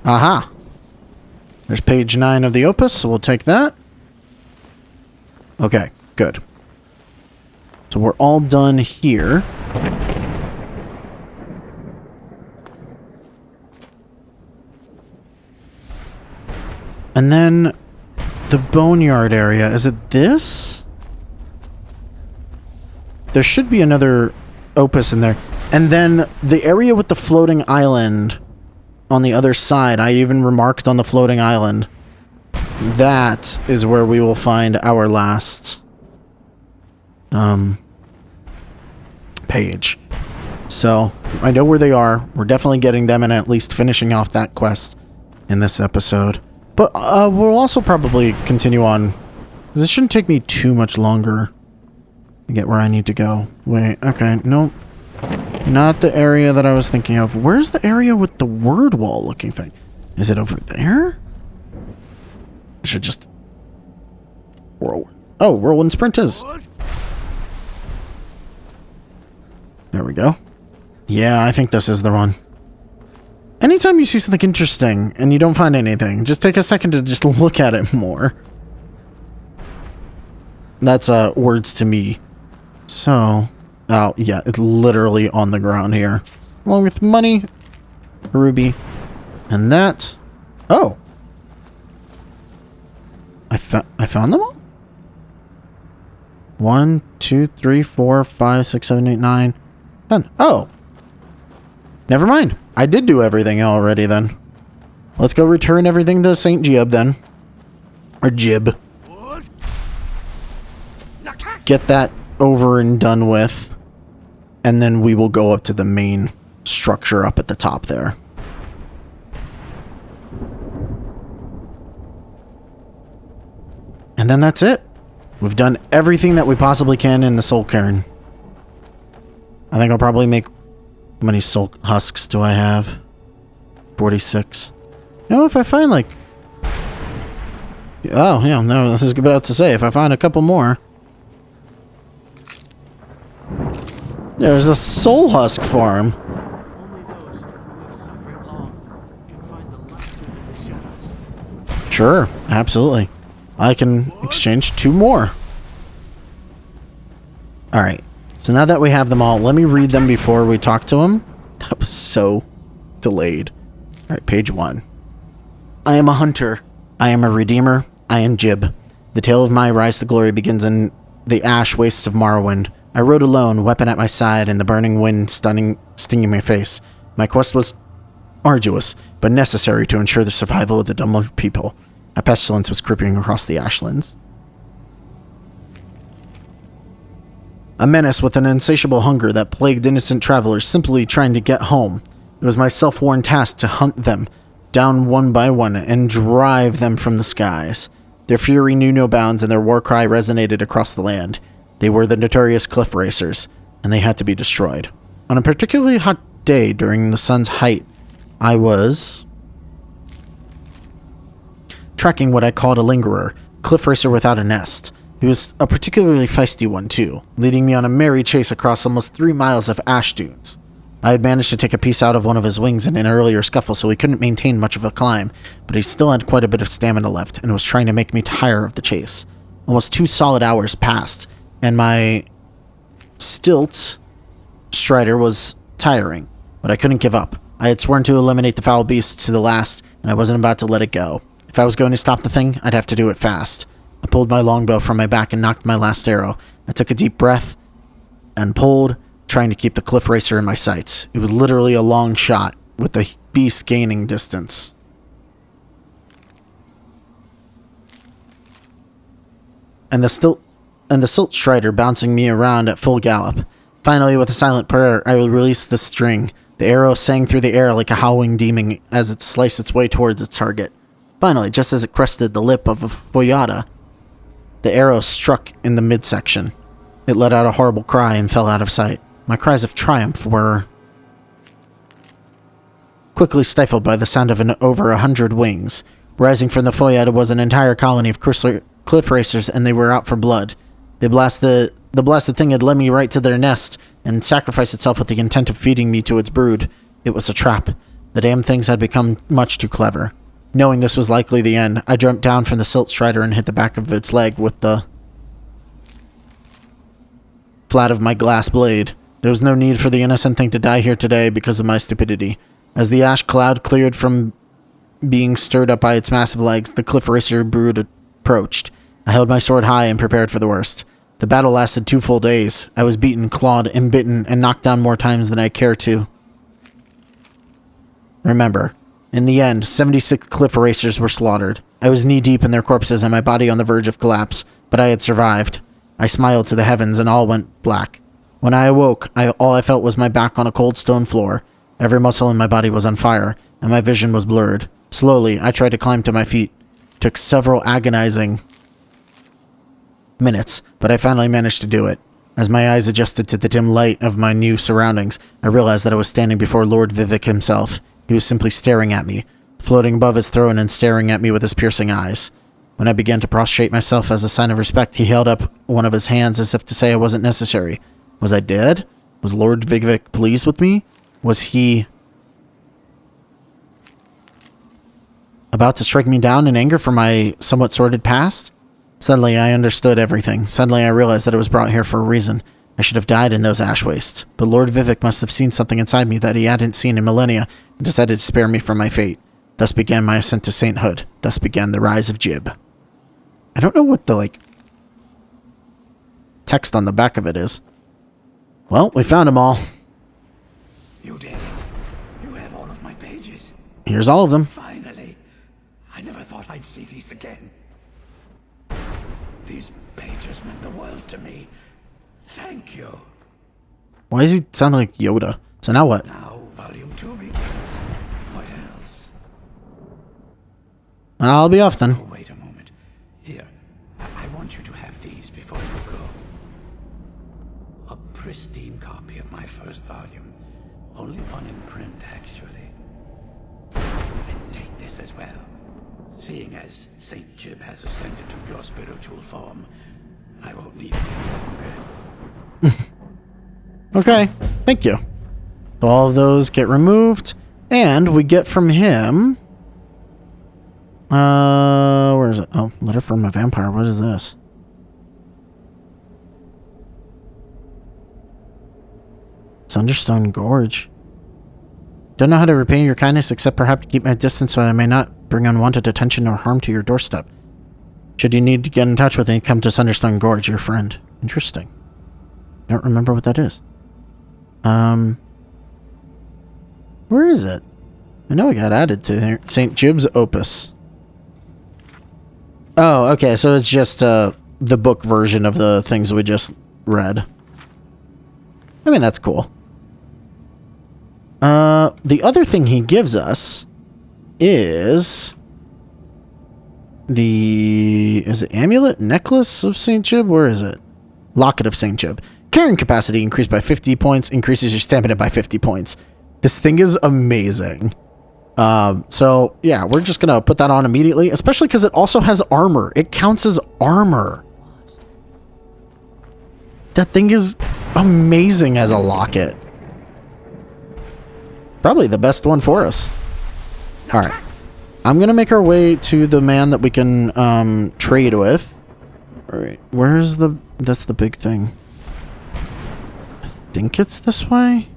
Aha! There's page 9 of the opus, so we'll take that. Okay, good. So we're all done here. And then the boneyard area. Is it this? There should be another opus in there. And then the area with the floating island on the other side. I even remarked on the floating island. That is where we will find our last page. So I know where they are. We're definitely getting them and at least finishing off that quest in this episode. But we'll also probably continue on. This shouldn't take me too much longer to get where I need to go. Wait, okay, nope. Not the area that I was thinking of. Where's the area with the word wall looking thing? Is it over there? I should just... Whirlwind. Oh, whirlwind sprint is. There we go. Yeah, I think this is the one. Anytime you see something interesting and you don't find anything, just take a second to just look at it more. That's words to me. So, oh yeah, it's literally on the ground here. Along with money, ruby, and that. Oh. I found them all? 1, 2, 3, 4, 5, 6, 7, 8, 9, 10. Oh. Never mind. I did do everything already then. Let's go return everything to St. Jib then. Or Jib. Get that over and done with. And then we will go up to the main structure up at the top there. And then that's it. We've done everything that we possibly can in the soul cairn. I think I'll probably make... How many soul husks do I have? 46. You know, if I find like... Oh, yeah, no, I was about to say, if I find a couple more... There's a soul husk farm. Only those who have suffered long can find the light within the shadows. Sure, absolutely. I can exchange 2 more. Alright. So now that we have them all, let me read them before we talk to them. That was so delayed. Alright, page 1. I am a hunter. I am a redeemer. I am Jib. The tale of my rise to glory begins in the ash wastes of Morrowind. I rode alone, weapon at my side, and the burning wind stinging my face. My quest was arduous, but necessary to ensure the survival of the dumb people. A pestilence was creeping across the ashlands. A menace with an insatiable hunger that plagued innocent travelers simply trying to get home. It was my self-worn task to hunt them down one by one and drive them from the skies. Their fury knew no bounds and their war cry resonated across the land. They were the notorious cliff racers, and they had to be destroyed. On a particularly hot day during the sun's height, I was tracking what I called a lingerer, cliff racer without a nest. He was a particularly feisty one, too, leading me on a merry chase across almost 3 miles of ash dunes. I had managed to take a piece out of one of his wings in an earlier scuffle, so he couldn't maintain much of a climb, but he still had quite a bit of stamina left, and was trying to make me tire of the chase. Almost 2 solid hours passed, and my stilt strider was tiring, but I couldn't give up. I had sworn to eliminate the foul beast to the last, and I wasn't about to let it go. If I was going to stop the thing, I'd have to do it fast. I pulled my longbow from my back and knocked my last arrow. I took a deep breath and pulled, trying to keep the cliff racer in my sights. It was literally a long shot, with the beast gaining distance. And the silt strider bouncing me around at full gallop. Finally, with a silent prayer, I released the string. The arrow sang through the air like a howling demon as it sliced its way towards its target. Finally, just as it crested the lip of a foyada, the arrow struck in the midsection. It let out a horrible cry and fell out of sight. My cries of triumph were quickly stifled by the sound of over 100 wings. Rising from the foyada was an entire colony of cliff racers, and they were out for blood. The blasted thing had led me right to their nest and sacrificed itself with the intent of feeding me to its brood. It was a trap. The damn things had become much too clever. Knowing this was likely the end, I jumped down from the silt strider and hit the back of its leg with the flat of my glass blade. There was no need for the innocent thing to die here today because of my stupidity. As the ash cloud cleared from being stirred up by its massive legs, the cliff racer brood approached. I held my sword high and prepared for the worst. The battle lasted 2 full days. I was beaten, clawed, and bitten, and knocked down more times than I care to remember. In the end, 76 cliff racers were slaughtered. I was knee-deep in their corpses and my body on the verge of collapse, but I had survived. I smiled to the heavens and all went black. When I awoke, all I felt was my back on a cold stone floor. Every muscle in my body was on fire, and my vision was blurred. Slowly, I tried to climb to my feet. It took several agonizing minutes, but I finally managed to do it. As my eyes adjusted to the dim light of my new surroundings, I realized that I was standing before Lord Vivek himself. He was simply staring at me, floating above his throne and staring at me with his piercing eyes. When I began to prostrate myself as a sign of respect, he held up one of his hands as if to say I wasn't necessary. Was I dead? Was Lord Vivek pleased with me? Was he about to strike me down in anger for my somewhat sordid past? Suddenly, I understood everything. Suddenly, I realized that I was brought here for a reason. I should have died in those ash wastes. But Lord Vivek must have seen something inside me that he hadn't seen in millennia and decided to spare me from my fate. Thus began my ascent to sainthood. Thus began the rise of Jib. I don't know what the, text on the back of it is. Well, we found them all. You did it. You have all of my pages. Here's all of them. Finally. I never thought I'd see these again. These pages meant the world to me. Thank you. Why does he sound like Yoda? So now what? Now, Volume 2 begins. What else? I'll be off then. Oh, wait a moment. Here, I want you to have these before you go. A pristine copy of my first volume. Only one in print, actually. And take this as well. Seeing as Saint Jib has ascended to pure spiritual form, I won't need it any longer. Okay, thank you. All of those get removed, and we get from him... where is it? Oh, letter from a vampire. What is this? Sunderstone Gorge. Don't know how to repay your kindness except perhaps to keep my distance so I may not bring unwanted attention or harm to your doorstep. Should you need to get in touch with me, come to Sunderstone Gorge, your friend. Interesting. Don't remember what that is. Where is it? I know it got added to here. St. Jib's Opus. Oh, okay, so it's just the book version of the things we just read. I mean, that's cool. The other thing he gives us is is it amulet necklace of St. Jib? Where is it? Locket of St. Jib. Carrying capacity increased by 50 points, increases your stamina by 50 points. This thing is amazing. So yeah, we're just gonna put that on immediately, especially because it also has armor. It counts as armor. That thing is amazing as a locket. Probably the best one for us. All right, I'm gonna make our way to the man that we can trade with. All right, where's that's the big thing. I think it's this way.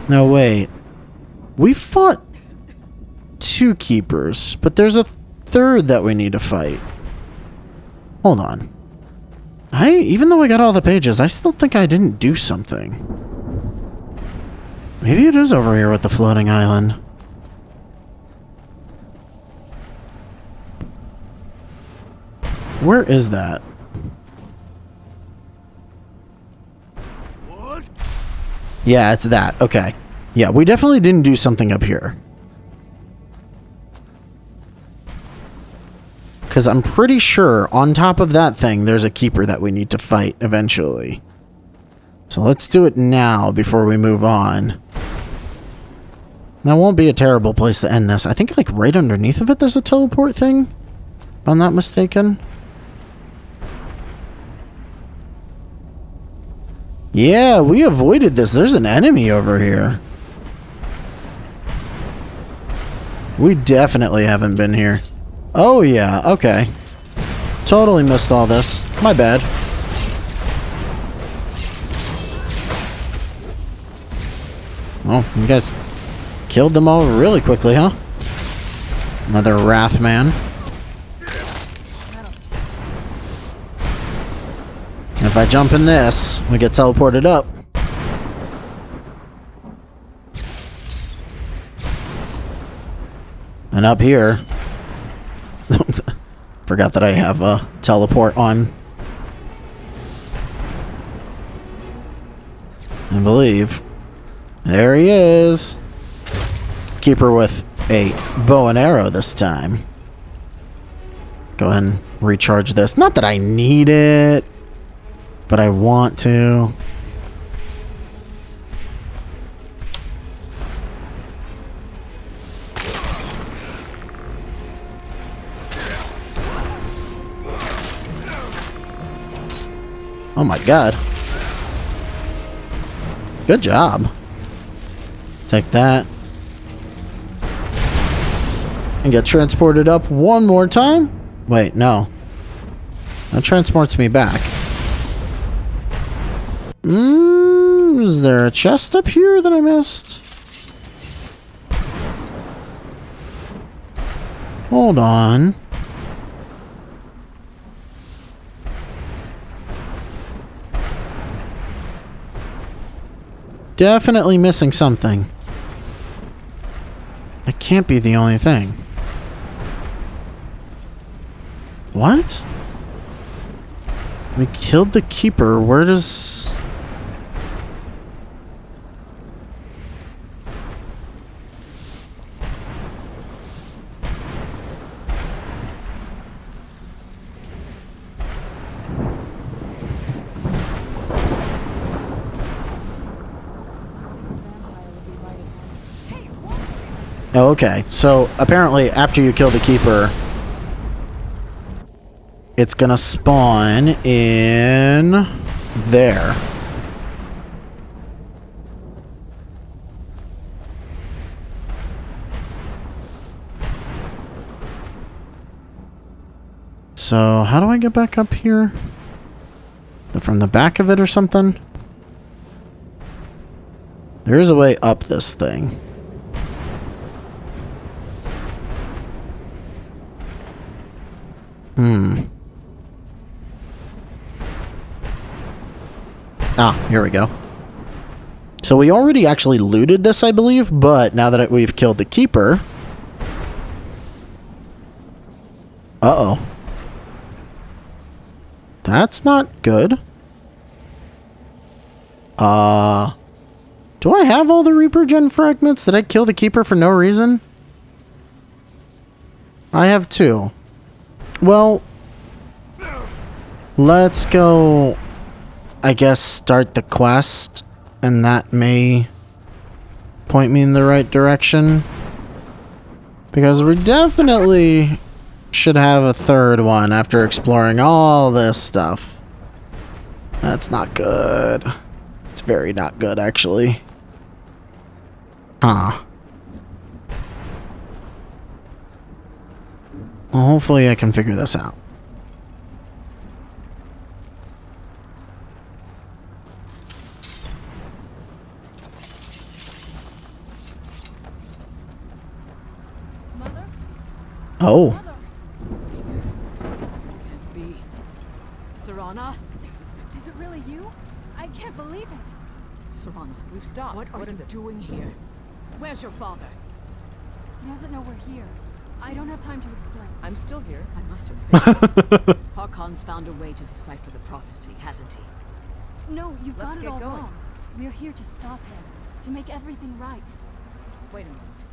No, wait. We fought 2 keepers, but there's a third that we need to fight. Hold on. Even though I got all the pages, I still think I didn't do something. Maybe it is over here with the floating island. Where is that? What? Yeah, it's that. Okay. Yeah, we definitely didn't do something up here. Because I'm pretty sure on top of that thing, there's a keeper that we need to fight eventually. So let's do it now before we move on. That won't be a terrible place to end this. I think like right underneath of it, there's a teleport thing. If I'm not mistaken. Yeah, we avoided this. There's an enemy over here. We definitely haven't been here. Oh, yeah. Okay. Totally missed all this. My bad. Oh, you guys killed them all really quickly, huh? Another Wrath Man. If I jump in this, we get teleported up. And up here... Forgot that I have a teleport on. I believe. There he is. Keeper with a bow and arrow this time. Go ahead and recharge this. Not that I need it, but I want to. Oh my god. Good job. Take that. And get transported up one more time? Wait, no. That transports me back. Is there a chest up here that I missed? Hold on. Definitely missing something. It can't be the only thing. What? We killed the keeper. Where does... Oh, okay. So apparently after you kill the keeper, it's gonna spawn in there. So how do I get back up here? From the back of it or something? There is a way up this thing. Ah, here we go. So we already actually looted this, I believe, but now that we've killed the keeper... Uh-oh. That's not good. Do I have all the Reaper Gen fragments? Did I kill the keeper for no reason? I have 2. Well, let's go, I guess, start the quest, and that may point me in the right direction. Because we definitely should have a third one after exploring all this stuff. That's not good. It's very not good, actually. Huh. Well, hopefully I can figure this out. Mother? Oh. Mother? Can't be. Serana? Is it really you? I can't believe it. Serana, we've stopped. What are you doing here? Where's your father? He doesn't know we're here. I don't have time to explain. I'm still here. I must have failed. Harkon's found a way to decipher the prophecy, hasn't he? No, you've Let's got it get all going. wrong. We're here to stop him, to make everything right. Wait a minute.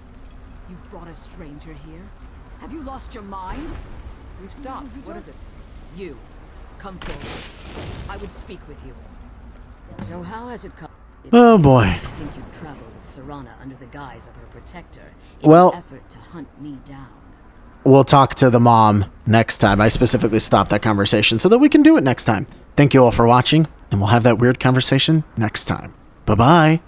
You've brought a stranger here? Have you lost your mind? We've stopped. you What don't- is it? You. Come forward. I would speak with you. So how has it come? Oh boy. I think you travel with Serana under the guise of her protector in Well- an effort to hunt me down. We'll talk to the mom next time. I specifically stopped that conversation so that we can do it next time. Thank you all for watching, and we'll have that weird conversation next time. Bye-bye.